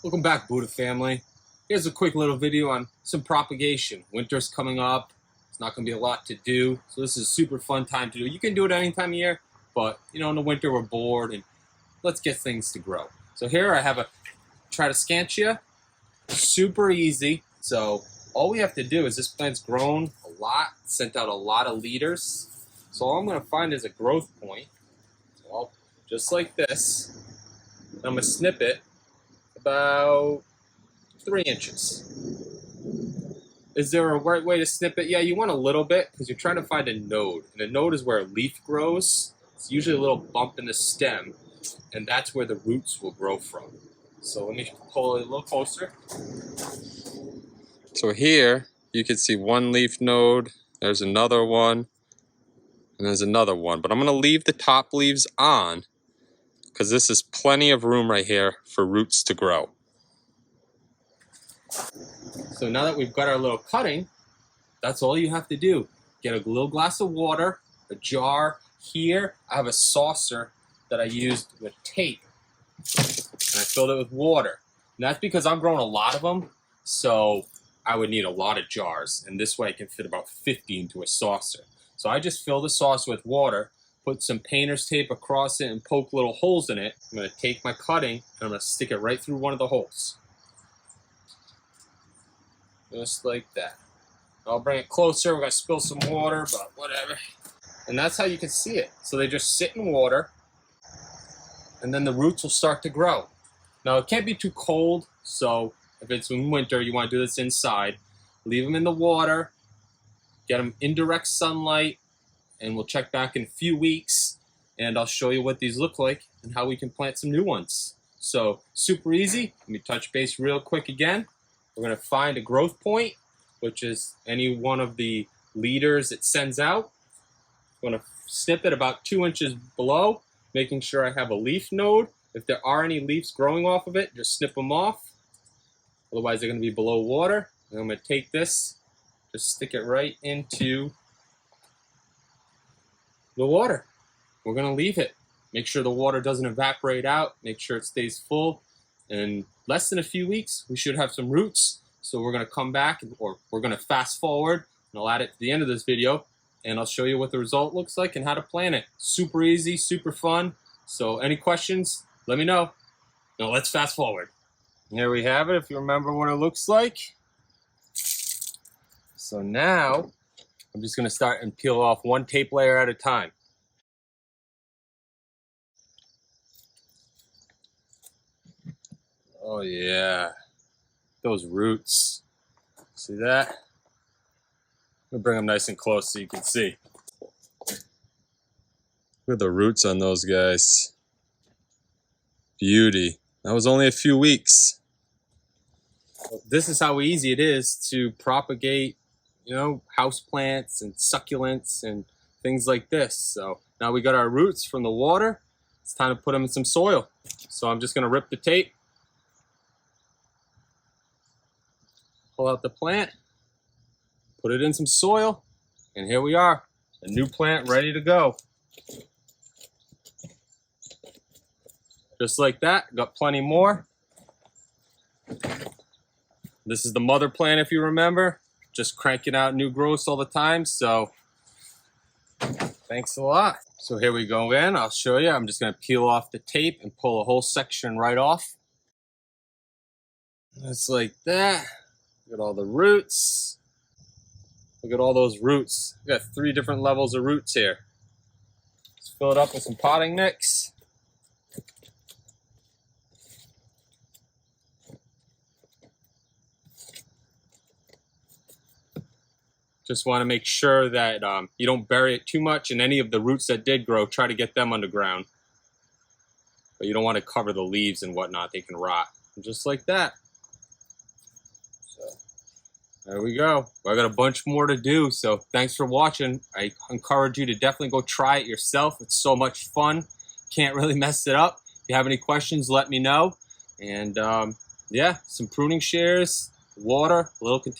Welcome back, Buddha family. Here's a quick little video on some propagation. Winter's coming up. It's not going to be a lot to do, so this is a super fun time to do. You can do it any time of year, but in the winter we're bored, and let's get things to grow. So here I have a Tradescantia, super easy. So all we have to do is this plant's grown a lot, sent out a lot of leaders. So all I'm going to find is a growth point. So I'll, just like this, I'm going to snip it about 3 inches. Is there a right way to snip it? Yeah, you want a little bit because you're trying to find a node. And a node is where a leaf grows. It's usually a little bump in the stem, and that's where the roots will grow from. So let me pull it a little closer. So here you can see one leaf node, there's another one, and there's another one. But I'm going to leave the top leaves on because this is plenty of room right here for roots to grow. So now that we've got our little cutting, that's all you have to do. Get a little glass of water, a jar. Here I have a saucer that I used with tape, and I filled it with water. And that's because I'm growing a lot of them, so I would need a lot of jars, and this way I can fit about 50 into a saucer. So I just fill the saucer with water, put some painter's tape across it, and poke little holes in it. I'm going to take my cutting, and I'm going to stick it right through one of the holes. Just like that. I'll bring it closer. We're going to spill some water, but whatever. And that's how you can see it. So they just sit in water, and then the roots will start to grow. Now, it can't be too cold, so if it's in winter, you want to do this inside. Leave them in the water, get them indirect sunlight, and we'll check back in a few weeks, and I'll show you what these look like and how we can plant some new ones. So, super easy. Let me touch base real quick again. We're going to find a growth point, which is any one of the leaders it sends out. I'm going to snip it about 2 inches below, making sure I have a leaf node. If there are any leaves growing off of it, just snip them off. Otherwise, they're going to be below water. And I'm going to take this, just stick it right into the water. We're going to leave it. Make sure the water doesn't evaporate out. Make sure it stays full. In less than a few weeks, we should have some roots. So we're going to come back, or we're going to fast forward, and I'll add it to the end of this video, and I'll show you what the result looks like and how to plant it. Super easy, super fun. So any questions, let me know. Now let's fast forward. Here we have it, if you remember what it looks like. So now, I'm just going to start and peel off one tape layer at a time. Oh yeah, those roots. See that? I'm going to bring them nice and close so you can see. Look at the roots on those guys. Beauty. That was only a few weeks. This is how easy it is to propagate, houseplants and succulents and things like this. So now we got our roots from the water. It's time to put them in some soil. So I'm just going to rip the tape, pull out the plant, put it in some soil, and here we are, a new plant ready to go. Just like that, got plenty more. This is the mother plant, if you remember, just cranking out new growths all the time, so thanks a lot. So here we go again, I'll show you. I'm just going to peel off the tape and pull a whole section right off. Just like that. Look at all the roots. Look at all those roots. We got 3 different levels of roots here. Let's fill it up with some potting mix. Just want to make sure that you don't bury it too much, and any of the roots that did grow, try to get them underground. But you don't want to cover the leaves and whatnot, they can rot. And just like that. So there we go. I got a bunch more to do, so thanks for watching. I encourage you to definitely go try it yourself. It's so much fun. Can't really mess it up. If you have any questions, let me know. And yeah, some pruning shears, water, a little container.